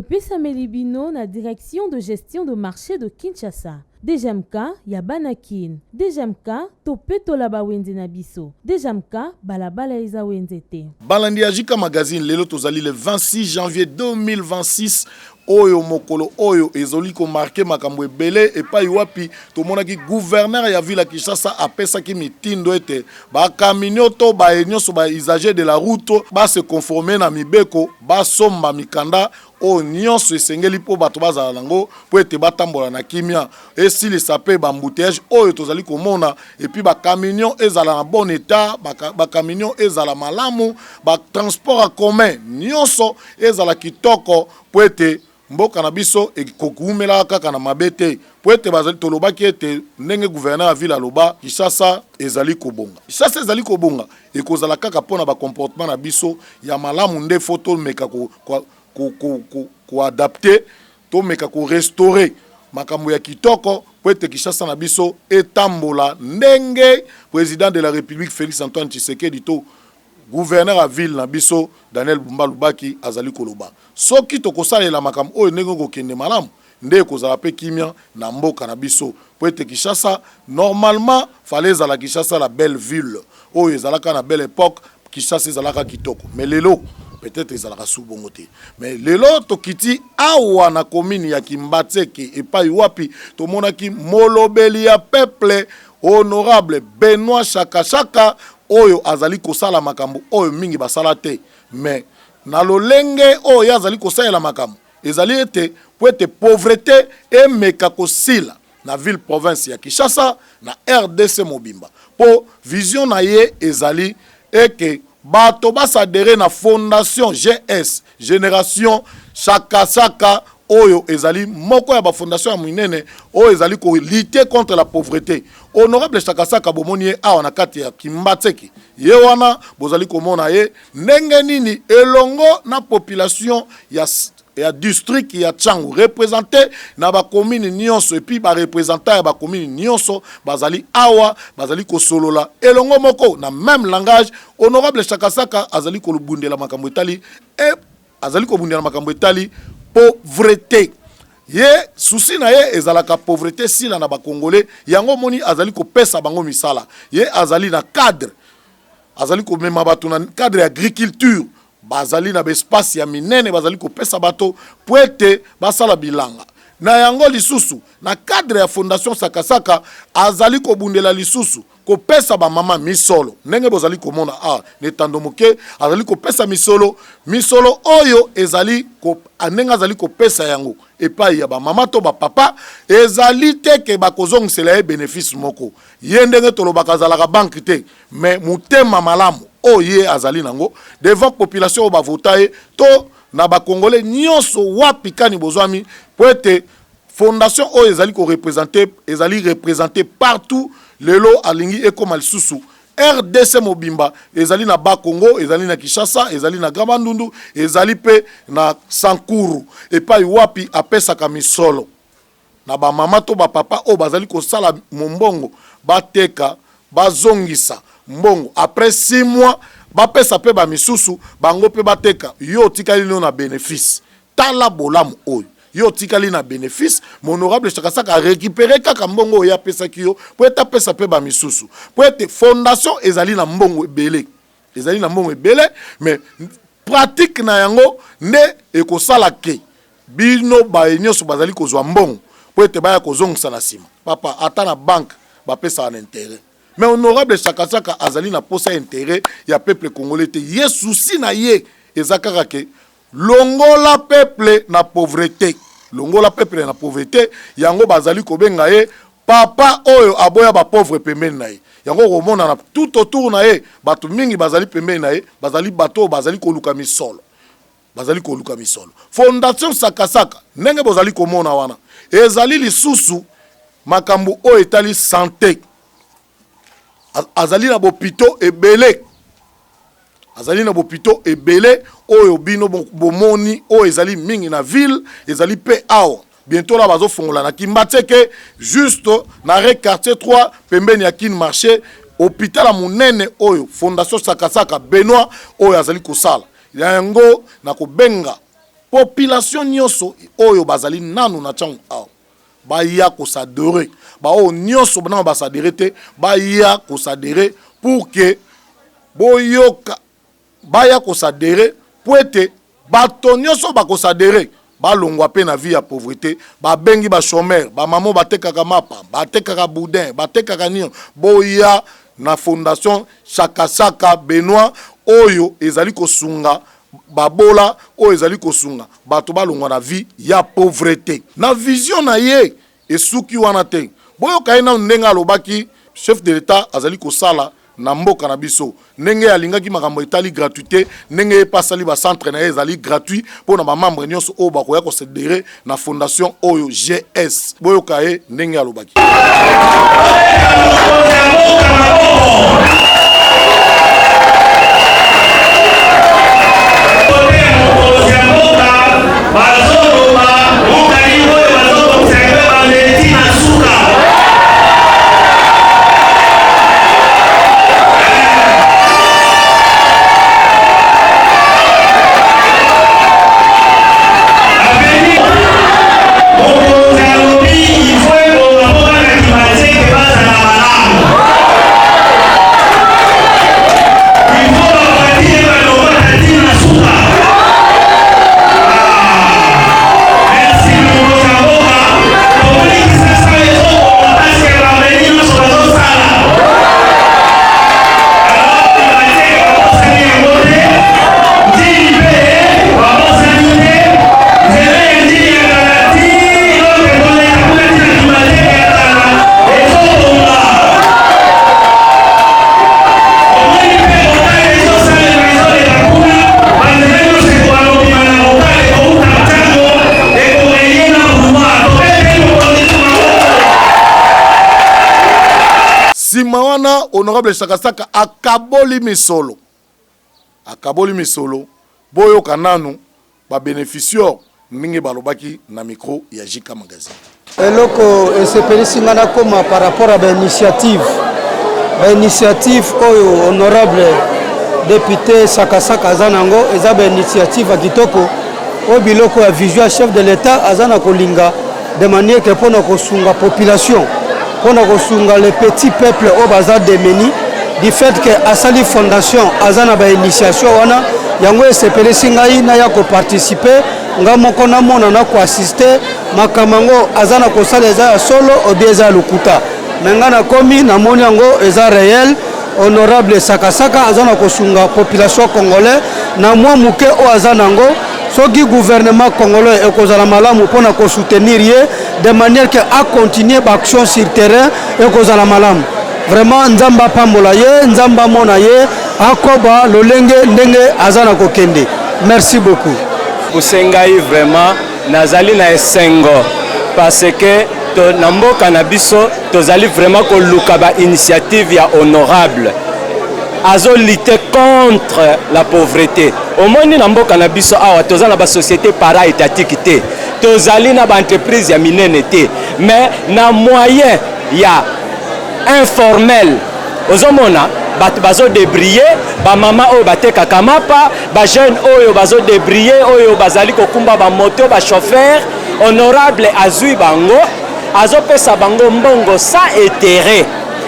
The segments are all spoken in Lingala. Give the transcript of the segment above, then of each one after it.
epesameli bino na direction de gestion de marché de Kinshasa. DGMK ya banakin. DGMK topetola ba wende na biso. DGMK balabala eza wenzete. Balandi Ajika Magazine lelo tozali le 26 janvier 2026. Oyo mokolo oyo ezoli ko marqué makambo ebele epai wapi tomonaki gouverneur ya ville Kinshasa apesa ki mitindo ete ba camion to ba enyoso ba usager de la route ba se conformer na mibeko ba somba mikanda o nyonso esengeli po bato bazala nango po ete batambola na kimia esili sape ba embouteillage oyo tozali komona epi ba camion ezala na bon état ba camion ezala malamu ba transport en commun nyonso ezala kitoko po ete mboka na biso ekokumela kaka na mabete po ete bazali tolobaki ete ndenge gouverneur ya ville aloba Kinshasa ezali kobonga. Kinshasa ezali kobonga ekozala kaka pona ba comportement na biso ya malamu nde photo meka ko adapter to meka ko restaurer makambo ya kitoko po ete Kinshasa na biso etambola ndenge président de la République Félix Antoine Tshisekedi to gouverneur à ville na biso Daniel Bumba Lubaki azali koloba soki tokosalela makambo oyo ndenge kokende malamu nde kozala pe kimia na mboka na biso po ete Kinshasa normalement fallait ezala Kinshasa la belle ville oyo ezalaka na belle époque Kinshasa ezalaka kitoko mais lelo peut-être ezalaka subongo te mais lelo tokiti awa na commune ya Kimbatseke epai wapi tomonaki molobeli ya peuple honorable Benoît Chaka oyo azali kosala makambo oyo mingi basala te mais na lolenge oyo azali kosala makambo ezali ete po ete pauvreté emeka kosila na ville province ya Kinshasa na RDC mobimba po vision na ye ezali eke bato basadere na fondation GS génération Chaka oyo ezali moko ya ba fondation ya minene oyo ezali ko lutter contre la pauvreté. Honorable Chaka bomoni awa na kati ya Kimbatseke ye wana bozali komona ye ndenge nini elongo na population ya district ya Tchangu représenté na ba commune nyonso et puis ba représentant ya ba commune nyonso bazali awa bazali ko solola elongo moko na même langage. Honorable Chaka azali ko lubundela makambo etali et azali ko bundela makambo etali pauvreté. Ye souci na ye ezalaka pauvreté sila na ba congolais yango moni azali ko pesa bango misala ye azali na cadre azali ko mema bato na cadre agriculture bazali na espace ya minene bazali ko pesa bato poete basala bilanga na yango lisusu na cadre ya fondation Sakasaka azali ko bundela lisusu ko pesa ba mama misolo ndenge bozali komona netando moke azali ko pesa misolo oyo ezali ko anenga azali ko pesa yango epai ya ba mama to ba papa ezali te ke bakozongisela ye bénéfice moko ye ndenge tolobaka azalaka banque te mais mutema malamu oye azali nango devant population o ba votaye to na ba congolais nyonso wapi kani bozwami po ete fondation oyo ezali ko représenter partout lelo alingi ekoma lisusu RDC mobimba ezali na Bakongo ezali na Kinshasa ezali na Gabandundu ezali pe na Sankuru epai wapi apesaka misolo na ba mama to ba papa o bazali ko sala mombongo bateka bazongisa mbongo après 6 mois bapesa pe ba misusu bango pe bateka yo tikali na bénéfice tala bolamu oyo yo tikali na bénéfice honorable Chaka récupérer kaka mbongo ya pesa kiyo po eta pesa pe ba misusu po ete fondation ezali na mbongo ebele mais pratique na yango ne ekosala ke bino ba enyoso bazali kozwa mbongo po ete baya kozongisa na sima papa ata na banque ba pesa en intérêt mais honorable Chaka azali na posa intérêt ya peuple congolais te ye souci na ye ezakaka ke longola peuple na pauvreté yango bazali kobenga ye papa oyo aboya ba pauvre pembeni na ye yango komona na tout autour na ye bato mingi bazali pembeni na ye bazali bato bazali koluka misolo fondation Sakasaka ndenge bozali komona wana ezali lisusu makambo oyo etali santé azali na bopito ebele oyo bino bomoni oyo ezali mingi na ville ezali pe awa bientôt la bazo fongola na Kimbatseke juste na rue quartier 3 pembeni ya Kin marché hôpital a munene oyo fondation Sakasaka Benoît oyo azali kosala yango na kobenga population nyonso oyo bazali nanu na changu awa baya kosadere bao nyonso bana basadere te baya kosadere pour que boyoka baya kosadere pour ete bato nyonso bakosadere balongwa pe na vie ya pauvreté babengi ba chômeur ba mamo batekaka mapa batekaka boudin batekaka nio boya na fondation Chakasaka Benoît oyo ezali kosunga babola oyo ezali kosunga bato balongwa na vie ya pauvreté na vision na ye esuki wana te boyoka ye na ndenge alobaki chef de l'état azali kosala na mboka na biso ndenge alingaki makambo etali gratuité ndenge epasali ba centre na ye ezali gratuit mpona bamembre nyonso oyo bakoya kosedere na fondation oyo GS boyoka ye ndenge alobaki. Simawana honorable Chakasaka akaboli misolo boyo kananu ba bénéficiaire mingi balobaki na micro ya Jika Magazine eloko esepelisi-ngana koma par rapport à l'initiative oyo honorable député Chakasaka azanango eza ba initiative akitoko o biloko ya vision chef de l'état azana kolinga de manière que pona kosunga population pona kosunga les petits peuples au bazar de Meni du fait que asali fondation azana ba initiation wana yango esepelisi ngai na ya ko participer nga moko na mona na ko assister makamango azana ko sala eza solo obieza lukuta menga na komi na moni yango eza réel honorable Chakasaka azana ko sunga population congolais na mwa muke o azana ngo soki gouvernement congolais ekozala malamu pona ko soutenir ye de manière que a continuer l'action sur terrain ekozala malamu vraiment nzamba pambola ye nzamba mona ye akoba lolenge ndenge azana ko kende. Merci beaucoup. Kusengai vraiment nazali na esengo parce que to namboka na biso tozali vraiment ko luka ba initiative ya honorable azo lutter contre la pauvreté. Au moins namboka na biso awa tozana ba société para étatique te tozali na ba entreprise ya minene te mais na moyen ya informel ozomona bato bazo débrier ba mama oyo batekaka mapa ba jeune oyo bazo débrier oyo bazali kokumba ba moto ba chauffeur honorable azui bango azopesa bango mbongo sa intérêt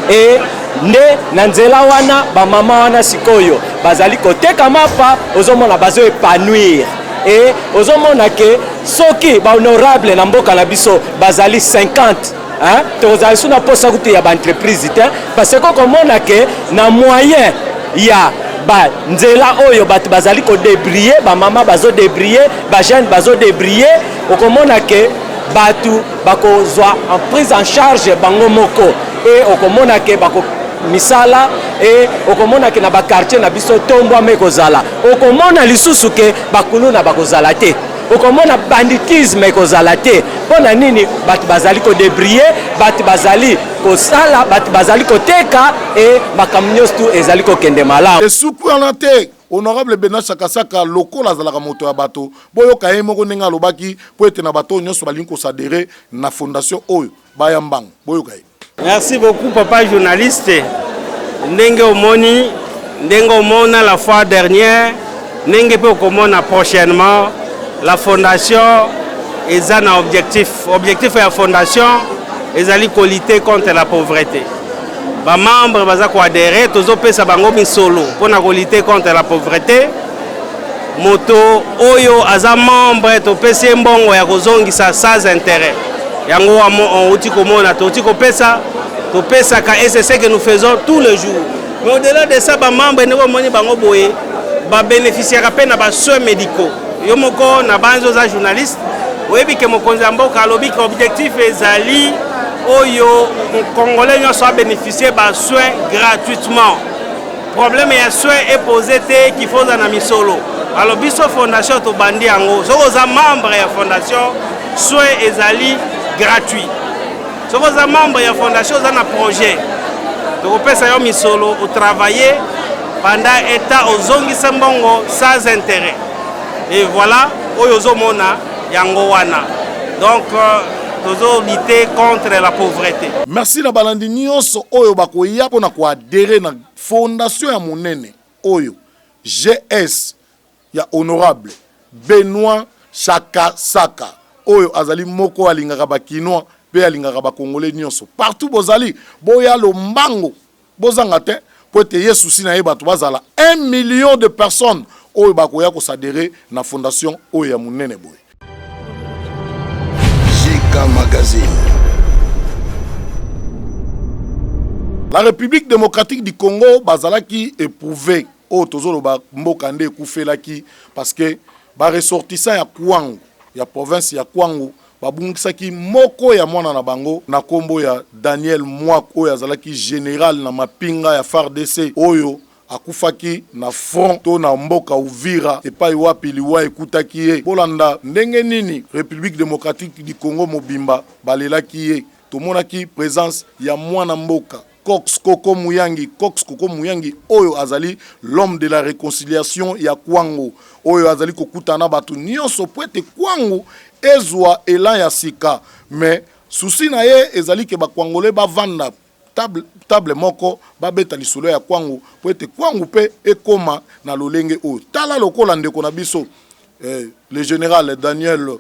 et nde na nzela wana ba mama wana sikoyo bazali koteka mapa ozomona bazo épanouir et ozomona ke soki ba honorable na mboka na biso bazali 50 hein tozali suna posa kuti ya ba entreprise te parce que komona ke na moyen ya ba nzela oyo bato bazali ko débrier ba mama bazo débrier ba jeune bazo débrier okomona ke batu bakozwa en prise en charge bango moko et okomona ke bako misala et okomona ke na ba quartier na biso tombwa mekozala okomona lisusu ke bakulu na bakozala te okomona banditisme ekozala te pona nini bato bazali ko débrier bato bazali kosala bato bazali koteka et makambo nyonso tu ezali kokende malamu esuku wana te honorable Benoît Chakasaka lokola azalaka moto ya bato boyoka ye moko ndenge alobaki po ete na bato nyonso balingi kosadere na fondation oyo baya mbango boyoka ye. Merci beaucoup papa journaliste ndenge omoni ndenge omona la fois dernière ndenge pe okomona prochainement la fondation est un objectif. Objectif de la fondation est de lutter contre la pauvreté. Les membres vont adhérer, tous les gens solo pour lutter contre la pauvreté. Moto oyo aza membre to pesi mbongo ya kozongisa sans intérêt. Yango on uti komona to uti kopesa to pesa ka c'est ce que nous faisons tous les jours. Mais au-delà de ça, les membres ne vont pas bénéficier de ba soins médicaux. Yo moko na banzo za journaliste, oyebi ke mokonzi mboka alobi ke objectif ezali oyo congolais nyonso soit bénéficier ba soins gratuitement. Problème ya soins est posé te qu'il faut na misolo. Alors biso fondation to bandi yango. So oza membre ya fondation soins ezali gratuit. So oza membre ya fondation oza na projet. Donc pesa yo misolo au travailler pendant état ozongisa mbongo sans intérêt. Et voilà, oyozo mona yango wana. Donc tozo lutter contre la pauvreté. Merci na balandi nyonso oyo bakoya pona ko adhérer na fondation ya monene oyo GS ya honorable Benoît Chaka Saka oyo azali moko alingaka bakinois pe alingaka ba congolais nyonso partout bozali boya lombango bozanga te po te yesu sina ye bato bazala 1 million de personnes oyo bakoya ko s'adhérer na fondation oyo ya monene boy. JK Magazine. La République démocratique du Congo bazalaki éprouvé o tozolo ba mboka nde kufelaki parce que ba ressortissant ya Kwango ya province ya Kwango babungisaki moko ya mwana na bango na kombo ya Daniel Mwako oyo azalaki général na mapinga ya FARDC oyo akufaki na front to na mboka Uvira epai wapi liwa ekutaki ye bolanda ndenge nini République démocratique du Congo mobimba balelaki ye tomonaki présence ya mwana mboka Cox Koko Muyangi oyo azali l'homme de la réconciliation ya Kwango oyo azali kokutana batu nyonso poete Kwango ezwa elan ya sika mais souci na ye ezali ke ba Kwangolais ba vanda table moko babeta lisolo ya Kwango poete Kwango pe ekoma na lolenge oyo tala lokola ndeko na biso le général Daniel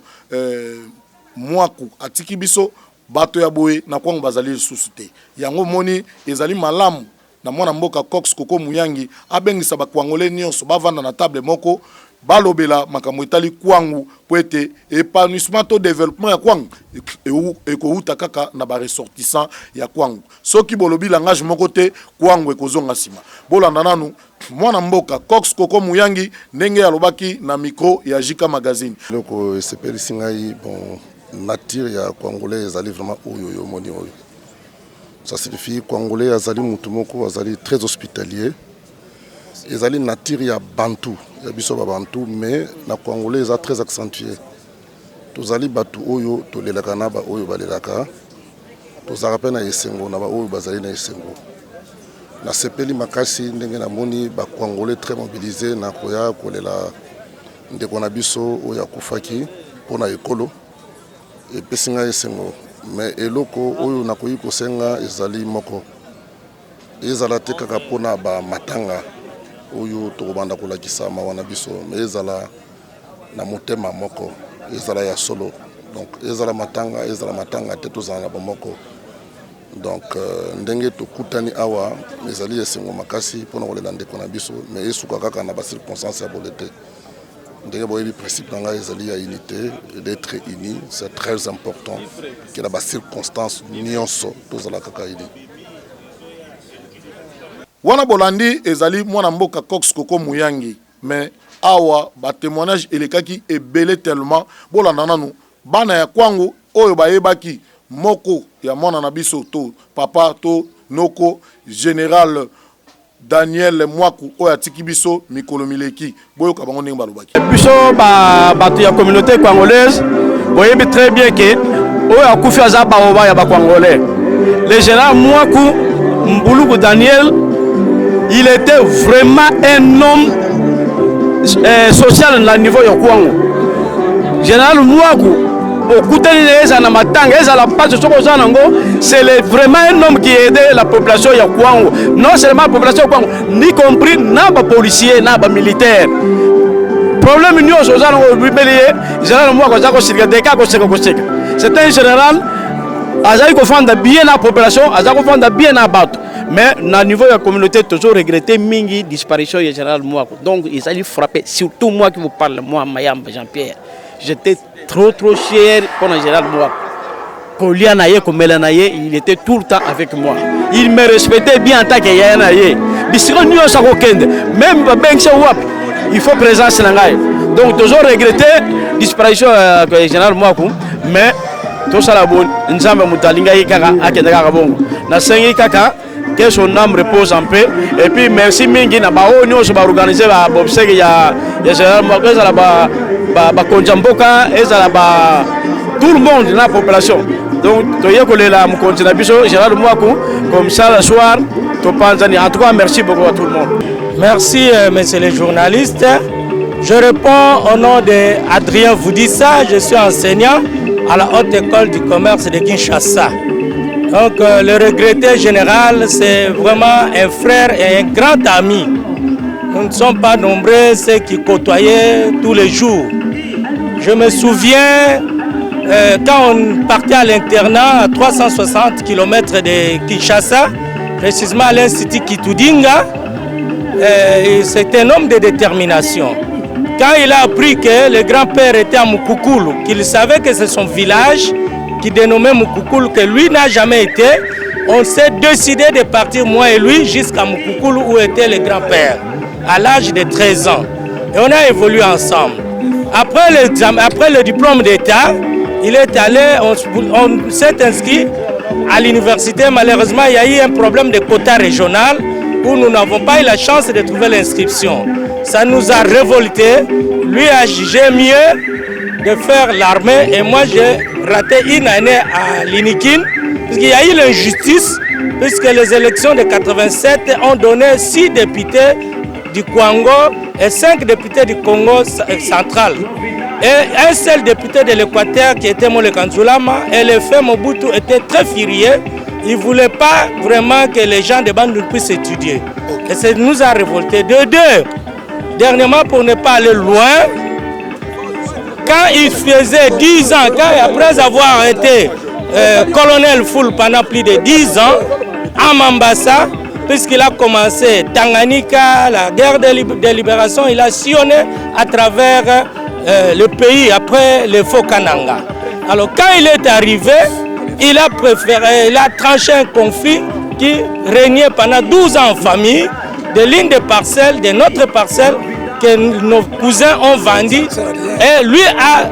Mwaku atiki biso bato ya boye na Kwango bazali susute yango moni ezali malamu na mwana mboka Cox Koko Muyangi abengisa ba Kwangolais nyonso bavanda na table moko balobela makambo etali Kwango poete épanouissement to développement ya Kwango ekouta kaka na ba ressortissant ya Kwango soki bolobi langage moko te Kwango ekozonga sima bolanda nanu mwana mboka Cox Koko Muyangi ndenge alobaki na micro ya JK Magazine loko sepelisi ngai bon nature ya Congolais ezali vraiment oyo moni oyo. Ça signifie Congolais azali mutu moko azali très hospitalier. Ezali nature ya Bantu, ya biso ba Bantu mais na Congolais eza très accentué. Tozali batu oyo tolelaka na ba oyo balelaka. Tozaka pe na esengo na ba oyo bazali na esengo. Na sepeli makasi ndenge na moni ba Congolais très mobilisés na koya kolela ndeko na biso oyo akufaki pona ekolo. Et pesinga esengo mais eloko oyo nakoyi kosenga ezali moko ezala te kaka pona ba matanga oyo tokobanda kolakisa mawana biso mais ezala na motema moko ezala ya solo donc ezala matanga te tozala na bamoko donc ndenge tokutani awa ezali esengo makasi pona kolela ndeko na biso mais esuka kaka na ba circonstances ya bolete. Le principe de la unité, d'être unis, c'est très important que la circonstance nyonso tous la kakaidi. Wana bolandi ezali mwana mboka Cox Koko Muyangi mais awa ba témoignage elekaki ebele tellement bolanda nanu bana ya Kwango oyo bayebaki moko ya mwana na biso to papa to noko général Daniel Mwaku oya tikibiso mikolo mileki boyo kabango ndenge balobaki biso bato ya communauté congolaise boyebi très bien que oyo akufi aza baoba ya ba congolais le général Mwaku Mbuluku Daniel il était vraiment un homme social na niveau ya Kwango. Général Mwaku c'est vraiment un homme qui aidait la population ya Kwango. Non seulement la population ya Kwango, ni compris na ba policiers, na ba militaires. problème nous sommes général moi c'est un général Azaï Kofanda bien la population, Azaï Kofanda bien la bateau. Mais au niveau de la communauté, toujours regretté mingi disparition du général Mouakou. Donc ils allaient frapper, surtout moi qui vous parle, moi Mayam Jean-Pierre. J'étais trop cher pour le général Mouakou. Kolianaye, comme Melanaye, il était tout le temps avec moi. Il me respectait bien en tant que Yanaye. Même il faut présence Nangaye. Donc toujours regretté disparition du général Mouakou. Mais tout ça la bonne, Nzamba Moutalinga Kaka, Akendaka Bongo. Na Sengi Kaka, que son âme repose en paix. Et puis merci Mingi, na Bao, nous sommes organisés à Bobseg, il y a général Mouakou, il y a Konjamboka, il y a tout le monde dans la population. Donc, tu as collé la Moukontinabisho, général Mouakou, comme ça le soir, en tout cas, merci beaucoup à tout le monde. Merci, messieurs les journalistes. Je réponds au nom d'Adrien Voudissa, je suis enseignant à la Haute École du Commerce de Kinshasa. Donc le regretté général, c'est vraiment un frère et un grand ami. Nous ne sommes pas nombreux ceux qui côtoyaient tous les jours. Je me souviens quand on partait à l'internat à 360 km de Kinshasa, précisément à l'Institut Kitudinga, c'était un homme de détermination. Quand il a appris que le grand-père était à Mukukulu, qu'il savait que c'est son village qui dénommait Mukukulu, que lui n'a jamais été, on s'est décidé de partir, moi et lui, jusqu'à Mukukulu où était le grand-père, à l'âge de 13 ans. Et on a évolué ensemble. Après le diplôme d'État, il est allé, on s'est inscrit à l'université. Malheureusement, il y a eu un problème de quota régional où nous n'avons pas eu la chance de trouver l'inscription. Ça nous a révoltés. Lui a jugé mieux de faire l'armée et moi j'ai raté une année à l'Inikin parce qu'il y a eu l'injustice puisque les élections de 87 ont donné 6 députés du Congo et 5 députés du Congo central. Et un seul député de l'Équateur qui était Mole Kanzulama et le fait Mobutu était très furieux. Il ne voulait pas vraiment que les gens de Bandung puissent étudier. Et ça nous a révoltés. De deux, dernièrement, pour ne pas aller loin, quand il faisait 10 ans, après avoir été colonel Foul pendant plus de 10 ans, à Mambasa, puisqu'il a commencé Tanganyika, la guerre de libération, il a sillonné à travers le pays après le Faux-Kananga. Alors quand il est arrivé, il a tranché un conflit qui régnait pendant 12 ans en famille, des lignes de parcelles, de notre parcelle, que nos cousins ont vendu. Et lui a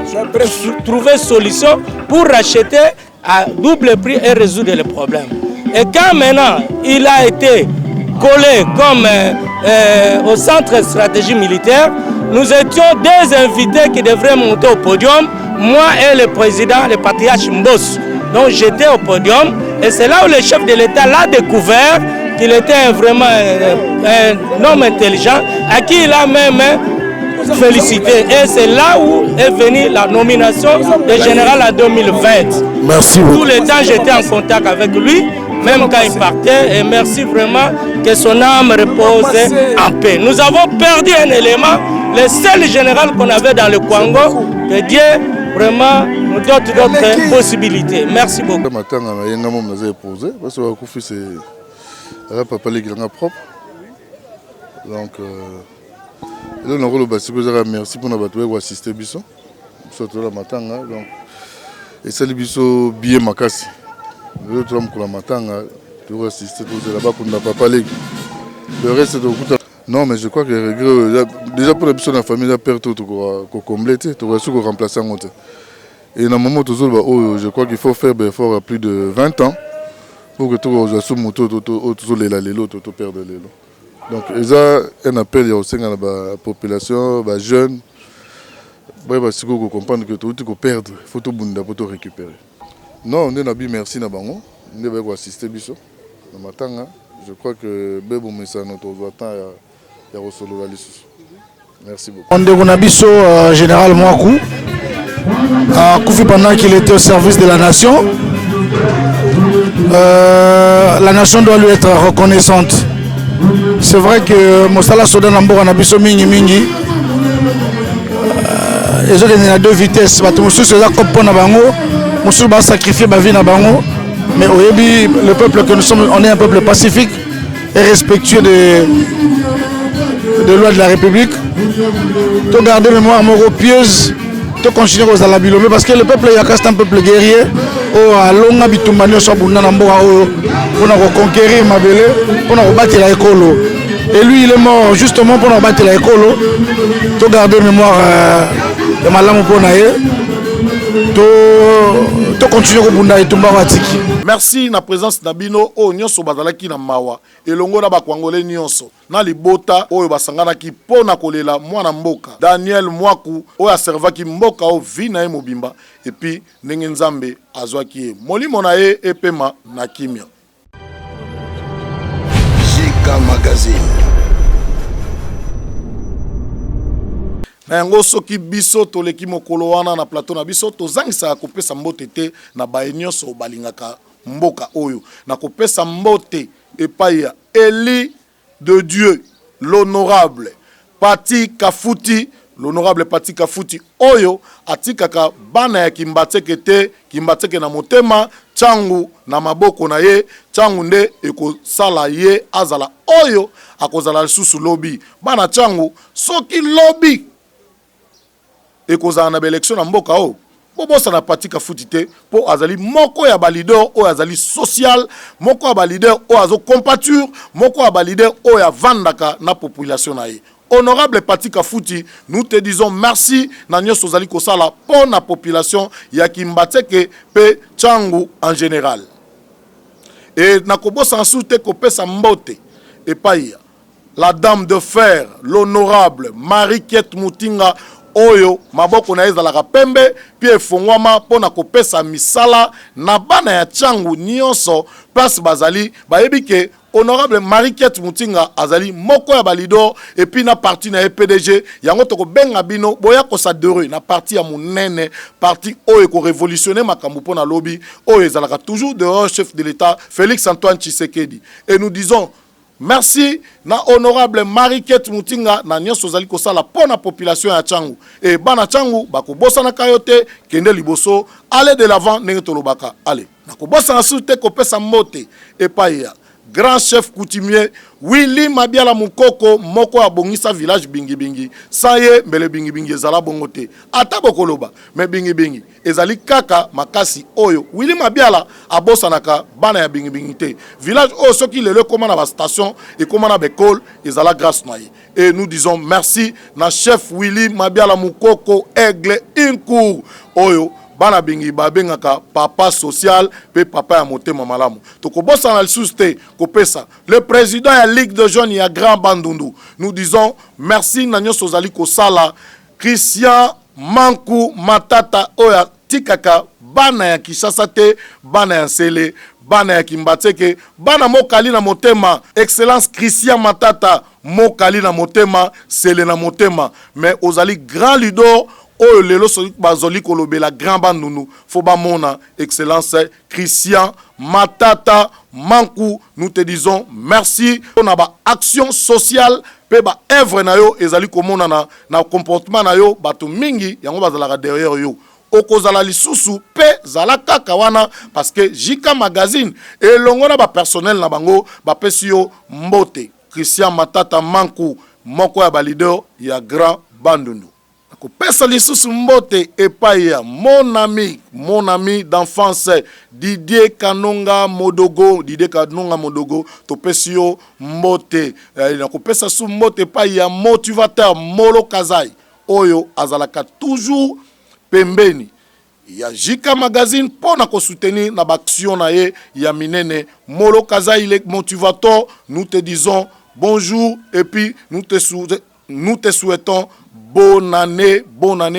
trouvé solution pour racheter à double prix et résoudre le problème. Et quand maintenant il a été collé comme au centre stratégie militaire, nous étions des invités qui devraient monter au podium, moi et le président, le patriarche Mbos. Donc j'étais au podium et c'est là où le chef de l'État l'a découvert qu'il était vraiment un homme intelligent à qui il a même félicité. Et c'est là où est venue la nomination de général en 2020. Merci beaucoup. Tout le temps j'étais en contact avec lui, même quand il partait. Et merci vraiment que son âme repose en paix. Nous avons perdu un élément, le seul général qu'on avait dans le Congo, que Dieu vraiment nous donne d'autres possibilités. Merci beaucoup. Ce matin, on a posé parce que c'est papa qui est propre. Donc, merci pour nous assister Bisson. Surtout le matin. Donc, et c'est le Bisson bien makasi. Le tram pour le matin, tu vas assister là-bas pour ne pas parler. Le reste c'est au coup. Non, mais je crois que déjà pour la personne de la famille, il y a perdu tout pour compléter, tu vas remplacer en côté. Et dans le moment où je crois qu'il faut faire des efforts à plus de 20 ans pour que tu aies sous moto, tu les perds de l'élo. Donc, il y a un appel au sein de la population, les jeunes, si vous comprenez que tu peux perdre, il faut tout récupérer. Non, on est bien merci à Bango, on est assisté Bisso. Le matin, je crois que Bebo Messa notre temps. Merci beaucoup. On a Bisso, général Mouakou, Koufi pendant qu'il était au service de la nation. La nation doit lui être reconnaissante. C'est vrai que Mostala Sodan Nambo a Bisso Mingi Mingi. ils ont à deux vitesses. Nous sommes sacrifiés ma vie na bango. Mais le peuple que nous sommes, on est un peuple pacifique et respectueux des lois de la République. De garder mémoire moro pieuse, de continuer aux alabilomé parce que le peuple est un peuple guerrier. Oh, à long habitumani sur Bunda Namboa pour conquérir Mabele, pour battre la écolo. Et lui, il est mort justement pour battre la écolo. De garder mémoire de Malam Ponaye. To continuer au Bunda et Tumba Watiki. Merci na présence Nabino o nyonso bazalaki na mawa elongo na bakwangole nyonso na libota oyo basangana ki pona kolela mwana mboka Daniel Mwaku oyo aservaki mboka o vina e mobimba et puis ndenge nzambe azwaki molimo na ye epema na kimia. JK Magazine. Na yango soki biso toleki mokolo wana na plateau na biso tozangisa kopesa mbote te na baye nyonso balingaka mboka oyo na kopesa mbote epai ya Eli de Dieu l'honorable Pati Kafuti, l'honorable Pati Kafuti oyo atikaka bana ya Kimbateke te Kimbateke na motema changu na maboko na ye changu nde ekosala ye azala oyo akozala lisusu lobi bana changu soki lobi ekozala na élection na mboka o bobosa na Pati Kafuti te po azali moko ya balider o azali social moko ya balider o azo compature moko ya balider o ya vandaka na population na ye. Honorable Pati Kafuti, nous te disons merci na nyonso ozali kosala po na population ya Kimbateke pe changu en général. Et na kobosa ensuite kopesa mbote epai la dame de fer, l'honorable Marie-Kiet Mutinga oyo maboko na ezalaka pembe pie efongwama pona kopesa misala na bana ya changu nyonso place bazali bayebi ke honorable Marie-Kiet Mutinga azali moko ya balido et puis na parti na PDG yango toko benga bino boya ko sa dere na parti ya munene parti oyo ko révolutionner makambo pona lobby oyo ezalaka toujours de chef de l'État Félix Antoine Tshisekedi et nous disons merci na honorable Marie-Kiet Mutinga na nyonso zali kosala pona population ya changu et bana changu bakobosa na kayote kende liboso aller de l'avant ndenge tolobaka allez na kobosa na sute kopesa mbote epai ya grand chef coutumier Willy Mabiala Mukoko moko abongisa village bingi bingi saye mbele bingi bingi ezala bongote ata bokoloba me bingi bingi ezali kaka makasi oyo Willy Mabiala abosanaka bana ya bingi bingi te village oyo soki lelo koma na ba station et koma na bekol ezala grâce na ye et nous disons merci na chef Willy Mabiala Mukoko Aigle Incourt oyo bana bingi babengaka papa social pe papa ya motema malamu tokobosa na lisusu te kopesa le président ya Ligue de Jeunes ya Grand Bandundu nous disons merci na nyonso ozali kosala Christian Manku Matata oya tikaka bana ya Kinshasa te bana ya Sele bana ya Kimbateke bana mokali na motema excellence Christian Matata mokali na motema Sele na motema mais ozali grand leader oyo lelo bazoli kolobela Grand Bandundu fo ba mona excellence Christian Matata Manku nous te disons merci on a ba action sociale pe ba œuvre na yo ezali komona na comportement na yo bato mingi yango bazalaka derrière yo okozala lisusu pe zala kaka wana parce que JK Magazine elongo na ba personnel na bango ba pesi yo mbote Christian Matata Manku moko ya ba leader ya Grand Bandundu kopesa lisusu mbote epai ya mon ami d'enfance Didier Kanonga Modogo topesi yo mbote na kopesa su mbote epai ya motivateur Molo Kazai oyo azalaka toujours pembeni ya JK Magazine pona ko soutenir na action na ye ya minene Molo Kazai le motivateur nous te disons bonjour et puis nous te souhaitons bonne année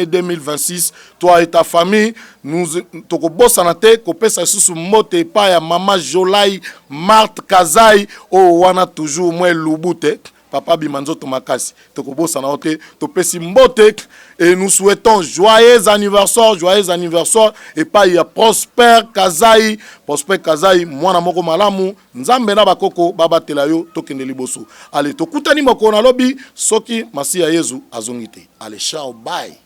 2026 toi et ta famille nous tokobosa na te kopesa susu mote pa ya mama Jolai Marthe Kazai o wana toujours moi lubute papa bimanzoto makasi tokobosa na te topesi mbote et nous souhaitons joyeux anniversaire et pa ya Prosper Kazai mwana moko malamu nzambe na bakoko babatela yo tokende liboso allez tokutani moko na lobi soki masi ya Yesu azongite allez ciao bye.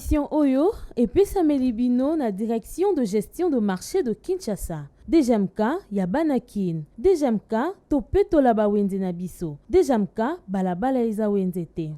émission Oyo epesameli bino na direction de gestion de marché de Kinshasa. DGMK ya Banakin. DGMK tope tolaba wende na biso. DGMK balabala eza wenzete.